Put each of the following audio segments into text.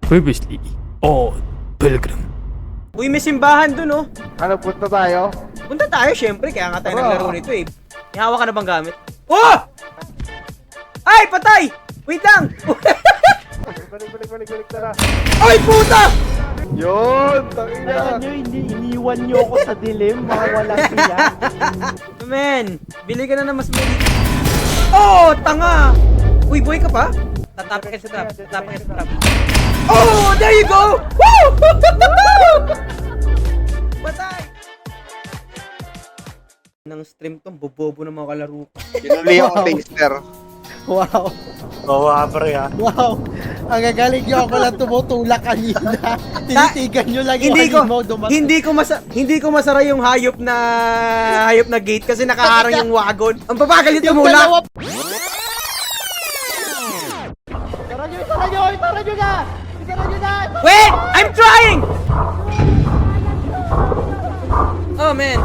Previously on Pilgrim. Uy, may simbahan dun, oh. Ano, punta tayo? Punta tayo, syempre. Kaya nga tayo Tara. naglaro nito, eh. May hawak ka na bang gamit? Oh! Ay, patay! Wait lang! Balik, tara. Ay, puta! Yun, tangina. Nyo, iniwan nyo ako sa dilim, mga walang siya. Man, bili ka na mas mali. Oh, tanga! Uy, boy ka pa? Tatapik ka sa trap. Tatapik ka sa trap. Oh, there you go! Woo! Patay! Nang stream tong bobobo ng mga kalaro ko. Pinuli akong taster. Wow, Oo, pre ha. wow. Ang gagaling nyo ako lang tumutulak kanina. Tinitigan nyo lang yung halimaw dumating. Hindi ko masara yung hayop na gate kasi nakaharang yung wagon. Ang babagal yung tumulak. Itara nyo na! Wait! I'm trying! Oh, man.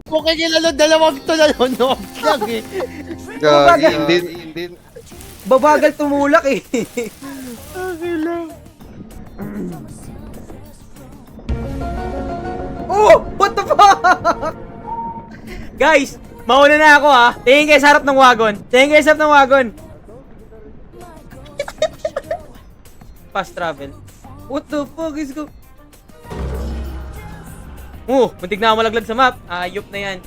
Mukhang kilala dalawang to na lunok lang eh. Gagi, hindi. Babagal tumulak eh. Oh! What the fuck? Guys, mauna na ako ha. Tingin kayo sa harap ng wagon. Fast travel. What the fuck is go? Oh, muntik na ako malaglag sa map. Ayop na yan.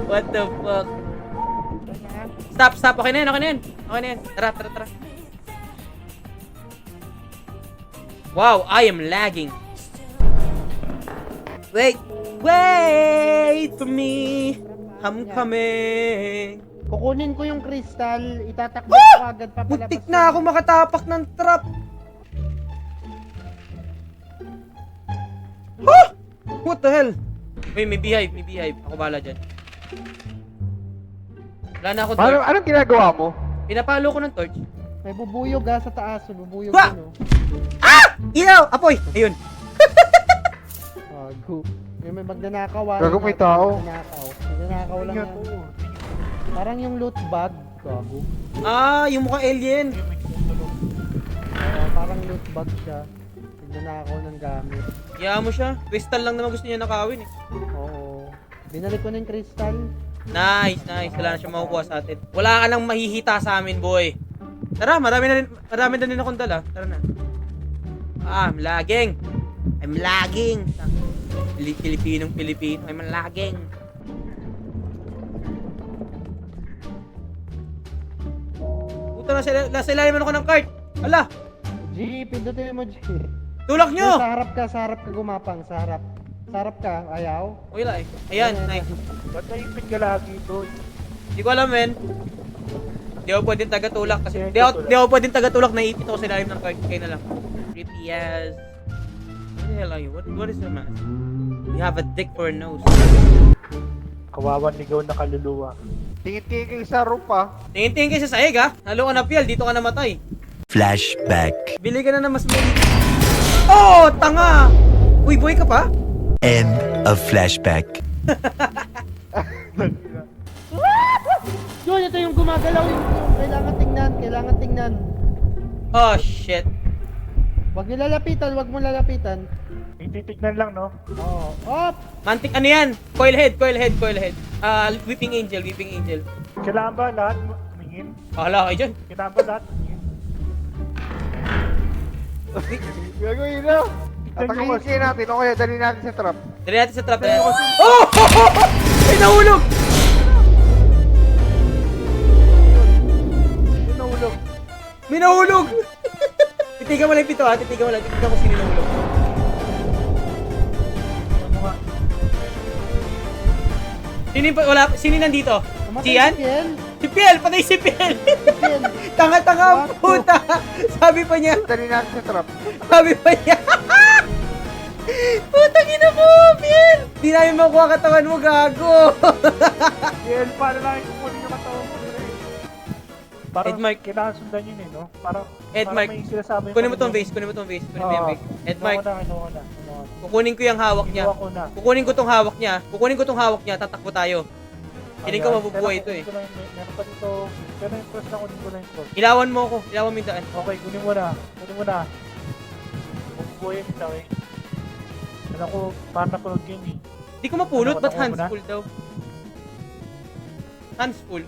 What the fuck? Stop. Okay na yan. Tara. Wow, I am lagging. Wait for me. I'm coming. Kukunin ko yung kristal, itatakbo ko agad papalabas. Muntik na ako makatapak ng trap. Huh? What the hell? Uy, may beehive. Ako bahala dyan. Wala na ako torch. Anong ginagawa mo? Pinapalo ko ng torch. May bubuyog sa taas, may bubuyog Ba! yun oh. Ah! Ilaw! Apoy! Ayun. Gago. May magnanakaw Gago, may tao. Magnanakaw lang yan. Parang yung loot bag. Gago. Yung mukhang alien. Parang loot bag siya. Magnanakaw ng gamit. Kaya mo siya. Crystal lang naman gusto niya nakawin eh. Oo. Binalik ko na yung crystal. Nice. Wala na siya makukuha sa atin. Wala ka nang mahihita sa amin, boy. Tara, marami na rin akong dala. Tara na. I'm lagging. Pilipinong Pilipino. I'm lagging. Puta na nasa ilalim ako ng cart. Ala, G, pindutin mo G. tulak nyo. Sa harap ka gumapang, sa harap. Sa harap ka, ayaw. Wala eh. Ayan, nice. Ba't naipit ka lagi doon? Hindi ko alam, men. Hindi ako pwedeng taga-tulak kasi hindi ako pwedeng taga-tulak, naipit ako sa ilalim ng cart. Kaya na lang. Creepy as. What the hell are you? What is your mask? You have a dick for a nose. Kawawan ligaw na kaluluwa. Tingin-tingin kayo sa roof ah. Tingin-tingin kayo sa sahig ha. Halo ka na pial, dito ka namatay. Flashback. Bili ka na mas mali. Oh, tanga! Uy, boy ka pa? End of flashback. Yun, ito yung gumagalaw yung kailangan tingnan. Oh, shit. Wag mo lalapitan. Titignan lang, no? Oo. Op! Mantik, ano yan? Coil head. Whipping angel. Kailangan ba lahat tumingin? Bahala kayo dyan. Kailangan ba lahat tumingin? Gagawin na. Atakin kayo natin. O kaya dali natin sa trap. Dali natin sa trap na yan. Oh! Ay, nahulog! May nahulog! Titigan mo lang yung pito ha. Titigan mo sino nahulog. Ano nga? Sino nandito? Namatay Si Yan? si Piel. Si Piel! Patay si Piel! Piel. Tanga-tanga ang puta! Sabi pa niya. Dali natin sa trap. Putang ina mo, Piel! Di namin makuha katawan mo, gago! Yan, paano lang kukunin yung katawan mo? Parang Edmark. kailangan sundan yun eh, no? Parang Edmark. may sinasabi Kunin mo tong vase. Kunin mo yung vase. Edmark, Kinuha ko na. kukunin ko yung hawak niya. Kinuha ko na. Kukunin ko tong hawak niya. Tatakbo tayo. Feeling ko mabubuhay ito eh. Meron pa dito. Pero yung cross na kunin ko na yung cross. Ilawan mo ako. Ilawan mo yung daan. Okay, kunin mo na. Kunin mo na. Mabubuhay yung ito eh. Alam ko, paano ko game eh. Hindi ko mapulot. Ba't Nakuha mo hands na? full daw? Hands full.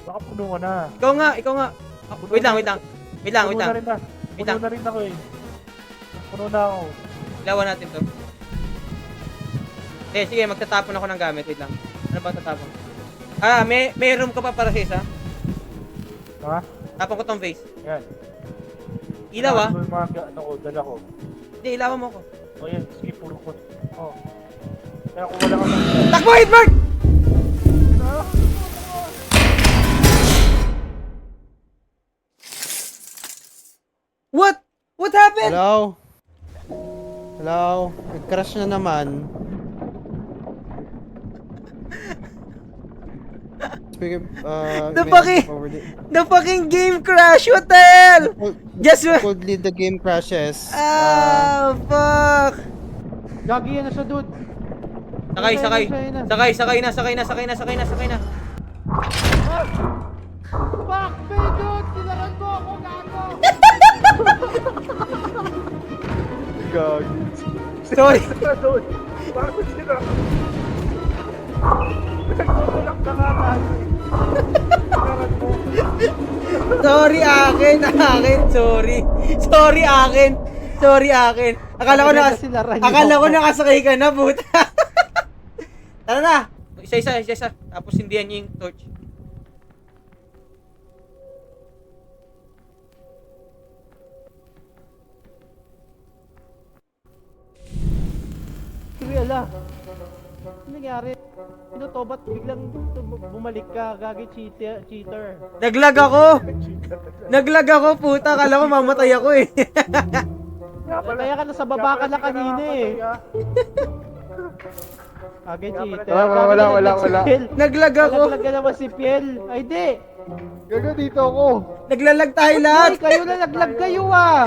Baka puno ka na. Ikaw nga. Ikaw nga. Ah, wait lang. Wait lang. Wait lang. Wait Puno lang. na rin na. Wait Puno lang. na rin ako eh. Puno na ako. Ilawan natin to. Sige, magtatapon ako ng gamit. Wait lang. Ano ba tatapon? May room ka pa para sa isa? Ha? Tapon ko tong vase. Yan. Ilaw ah. Yung mga ano ko, dala ko. Hindi, ilawan mo ko. O yan, sige, puro ko. Oh. Kaya kung wala ka lang. Takbo, Edward! What? What happened? Hello? Hello? Nag-crash na naman. Speaking, The fucking game crash. What the hell? Just Coldly the game crashes. fuck. Gagi yan na siya, dude. Sakay na. Fuck me, dude! Kinaran mo ako, gago! Gagi. Sorry. Doon. Bakit sila? Nagtutulak ka nga tayo. Kinaran mo. Sorry akin. Akala ko nakasakay ka na, puta. Tara na. Isa. Tapos hindihan niyo yung torch. Kuya, ano nangyari? Ano to? Ba't biglang bumalik ka? Gagi cheater. Naglag ako, puta. Akala ko mamatay ako eh. Kaya ka nasa baba ka na kanina eh. Gagi cheater. Wala. Naglag ako. Naglag ka naman si Piel. Ay di. Gago, dito ako. Naglalag tayo lahat. Ay, kayo na naglag kayo ah.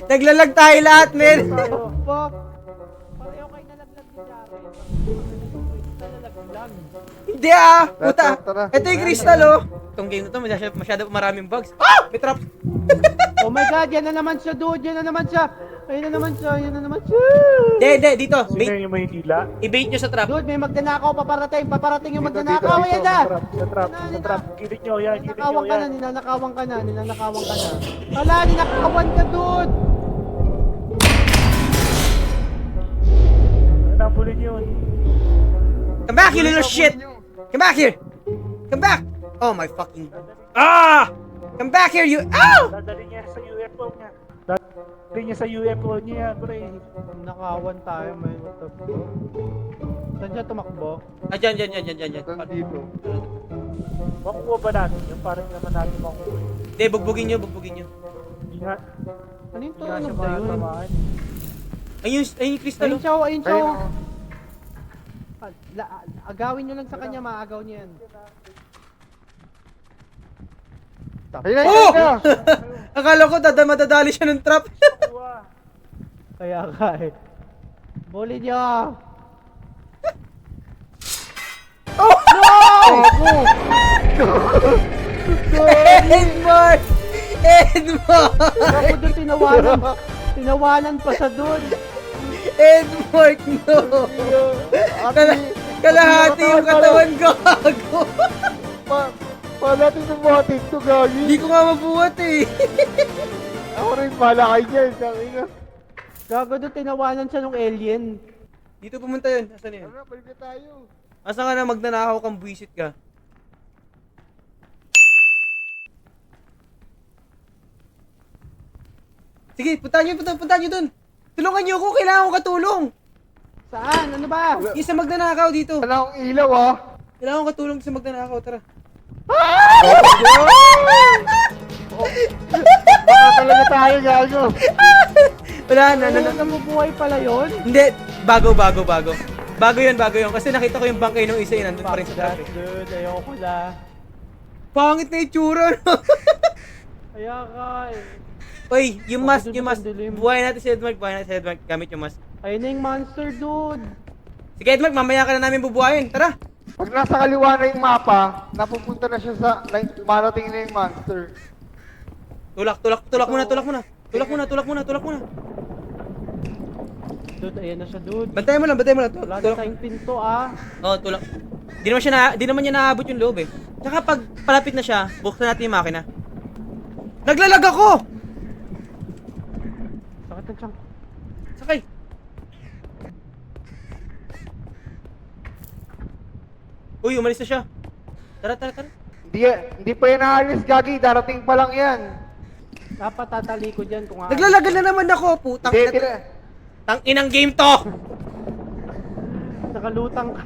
Naglalag tayo lahat, men. Fuck. Pareho kayo nalaglag ni Jare. Nalaglag. Hindi ah, puta. Tara. Ito yung crystal oh. Itong game na to, masyado maraming bugs. Ah! May trap. Oh my god, yan na naman siya dude. Yan na naman siya. Ayun na naman siya. Hindi, dito. Sino yung may hila? I-bait nyo sa trap. Dude, may magnanakaw paparating yung magnanakaw. Ayan na. Sa trap. Gilid nyo yan, Ninanakawan ka na. Hala, ninakawan ka, dude! Nabulin yun. Come back, you little shit! Come back here! Come back! Oh my fucking... Ah! Come back here, you... Ow! Dadali niya sa UFO niya. Dadali niya sa UFO niya, pre. Nakawan tayo, man. What the fuck? Saan siya tumakbo? Ah, dyan. Nandito. Makuha ba natin yung parang naman natin makuha? Hindi, bugbugin nyo. Hindi nga. Ano yung Hindi nga siya tunog na yun? makatamaan. Ayun yung crystal Ayun oh. siya, ayun siya. Ayun, oh. Agawin nyo lang sa kanya, maagaw niya yan. Ayun Oh! na. Akala ko madadali siya ng trap. Kuha. Kaya ka eh. Bully niyo! Oh! Edmar! Ako doon tinawanan pa sa doon. Edmar, no! Kalahati yung katawan gago. Paano natin bumating to, Gagi? Hindi ko nga mabuhat eh. Ako rin pala kayo dyan. Sabi nga. Gago doon tinawanan siya ng alien. Dito pumunta yun. Asan yun? Tara, balik na tayo. Asa ka na magnanakaw kang buwisit ka? Sige, puntahan nyo dun. Tulungan nyo ako, kailangan ko katulong. Saan? Ano ba? Yung sa magnanakaw dito. Wala akong ilaw, ah. Kailangan ko katulong sa magnanakaw, tara. Baka talaga tayo, Gago. Wala na. Namubuhay pala yun? Hindi, bago. Bago yun. Kasi nakita ko yung bangkay nung isa yun, nandun pa rin sa trap. Dude, ayoko na. Pangit na itsura, no? Kaya ka eh. Oy, yung mask. Dilim. Buhay natin si Edmark, gamit yung mask. Ayun na yung monster, dude. Sige, Edmark, mamaya ka na namin bubuhayin. Tara. Pag nasa kaliwa na yung mapa, napupunta na siya sa, like, marating na yung monster. Tulak muna. Tulak muna. Dude, ayan na siya, dude. Bantayan mo lang. Wala na tayong pinto, ah. Oh, tulak. Di naman niya naabot yung loob eh. Tsaka pag palapit na siya, buksan natin yung makina. Naglalag ako! Sakit ng tiyan ko. Sakay. Uy, umalis na siya. Tara. Hindi pa yan naalis, Gagi. Darating pa lang yan. Dapat tatali ko dyan kung Naglalagan na naman ako, putang Hindi, ina. Tang-inang game to! Nakalutang ka.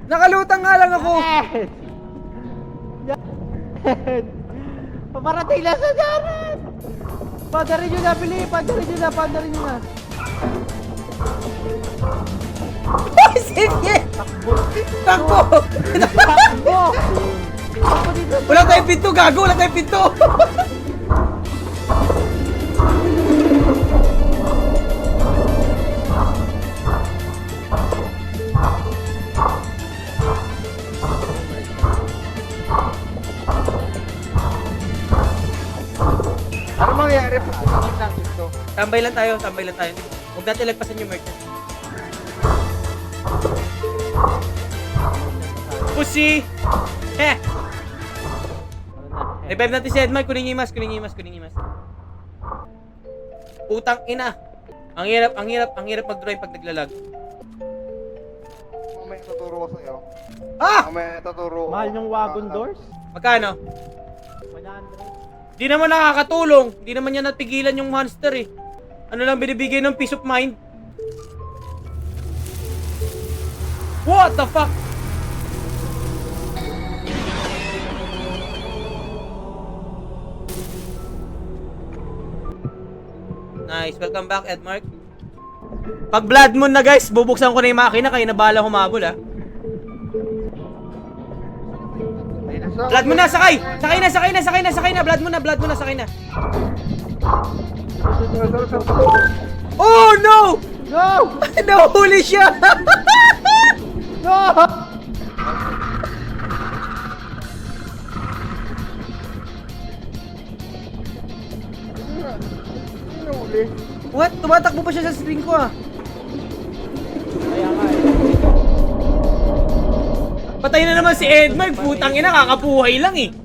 Nakalutang nga lang ako. Yan. Paparating na sa Jared! Padarin nyo na, Pili! Padarin nyo na! Ay, sige! Takbo! Takbo! Takbo dito! Wala tayong pinto, gago! Wala tayong pinto! Ano mangyayari pag kumain natin to? Tambay lang tayo. Huwag natin lagpasan yung merchant. Pussy! Eh! Revive natin si Edmar. Kunin niyo yung mask. Putang ina. Ang hirap mag-drawing pag naglalag. Mamaya tuturo ko sa'yo. Ah! Mamaya tuturo ko. Mahal yung wagon doors? Magkano? 100. Di naman nakakatulong. Di naman niya napigilan yung monster eh. Ano lang binibigay ng peace of mind? What the fuck? Nice. Welcome back, Edmark. Pag blood moon na guys, bubuksan ko na yung makina. Kayo na bahala humabol ah. Blood mo na, sakay! Sakay na! Blood mo na, sakay na! Oh no! No! Nahuli siya! No! What? Tumatakbo pa siya sa string ko ah. Kaya nga eh. Patay na naman si Edmark. Putang ina, kakabuhay lang eh.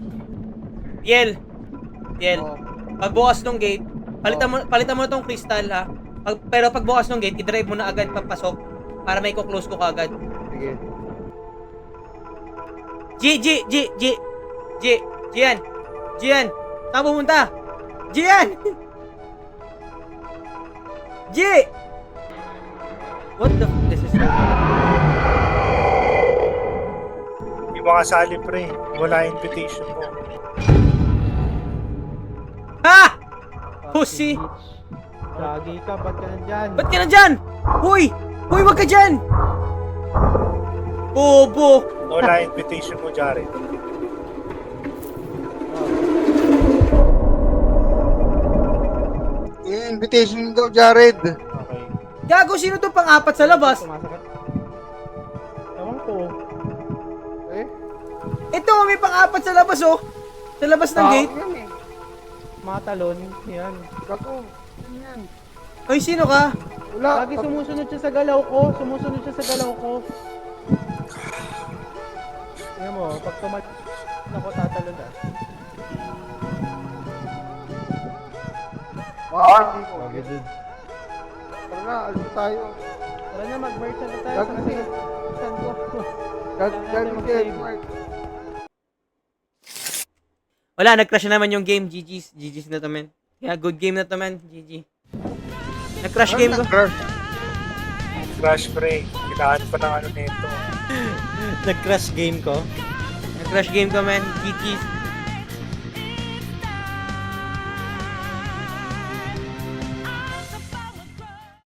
Yel. Pagbukas ng gate, palitan mo na tong crystal ha. Pero pagbukas ng gate, i-drive mo na agad papasok para may close ko kagad. Sige. Gian. Saan pumunta? Gian! G! What the f*** this is so Hindi makasali pre. Wala invitation mo. Ha! Pussy! Lagi ka, ba't ka nandyan? Ba't ka na dyan? Huy! Huy, wag ka dyan! Bobo! Wala invitation mo, Jared. Yung invitation daw, Jared. Okay. Gago, sino to pang-apat sa labas? Sumasakit. Ewan ko. Eh? Ito, may pang-apat sa labas oh. Sa labas ng gate. Yan eh. Mga talon. Yan. Gato. Yan. Ay, sino ka? Wala. Lagi sumusunod siya sa galaw ko. Tingnan mo, pag ako tatalon ah. Hindi ko. Okay, dude. Tara na, alis tayo. Tara na, mag-merchant na tayo sa Gagi. kasi. Ko. Gagi si Edmark. Wala, nag-crash na naman yung game. GG's na to, man. Yeah, good game na to, man. GG. Nag-crash game ko. Crash pre. Kailangan pa ng ano nito. Nag-crash game ko. Nag-crash game ko, man. GG's.